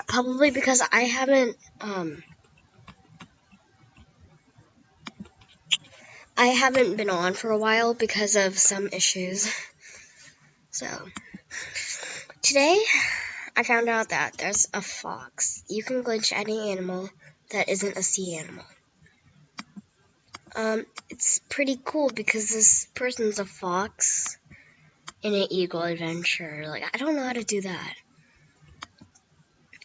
Probably because I haven't been on for a while because of some issues. So today I found out that there's a fox. You can glitch any animal that isn't a sea animal. It's pretty cool because this person's a fox in an eagle adventure. Like, I don't know how to do that.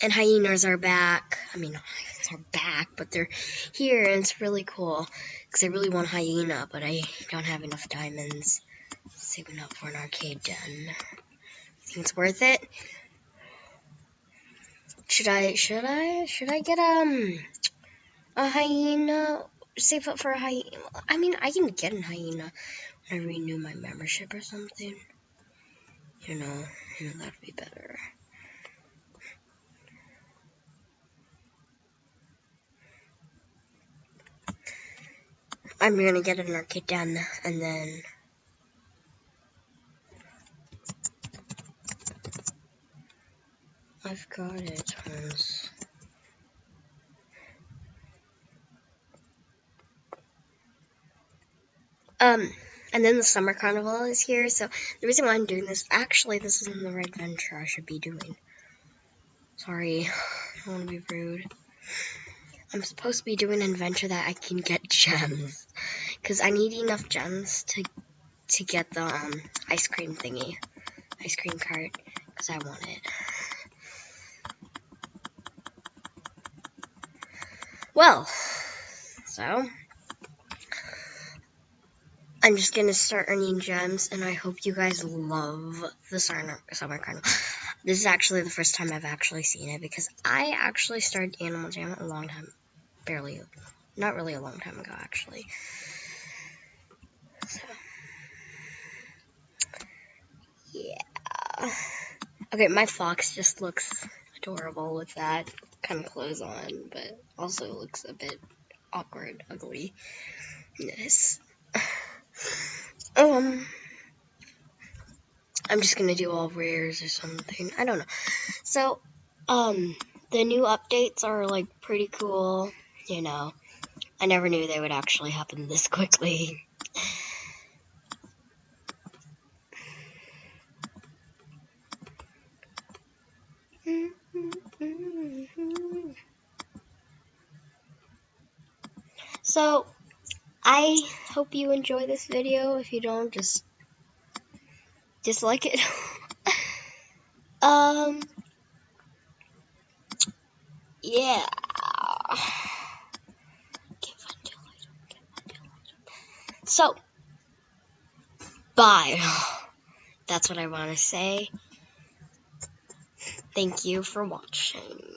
And hyenas are back. I mean, hyenas are back, but they're here, and it's really cool. Because I really want hyena, but I don't have enough diamonds. Saving up for an arcade den. Think it's worth it? Should I get a hyena? Save up for a hyena? I mean, I can get a hyena when I renew my membership or something. You know, that'd be better. I'm gonna get an arcade den, and then I've got it once. And then the summer carnival is here, so the reason why I'm doing this, actually, this isn't the right adventure I should be doing. Sorry, I don't want to be rude. I'm supposed to be doing an adventure that I can get gems, because I need enough gems to get the ice cream cart, because I want it. Well, so I'm just gonna start earning gems, and I hope you guys love the summer carnival. This is actually the first time I've actually seen it, because I actually started Animal Jam a long time, not really a long time ago, actually. So, yeah. Okay, my fox just looks adorable with that kind of clothes on, but also looks a bit awkward, ugly. Yes. I'm just gonna do all rares or something. I don't know. So, the new updates are like pretty cool. You know, I never knew they would actually happen this quickly. So, I hope you enjoy this video. If you don't, just dislike it. Yeah. So, bye. That's what I want to say. Thank you for watching.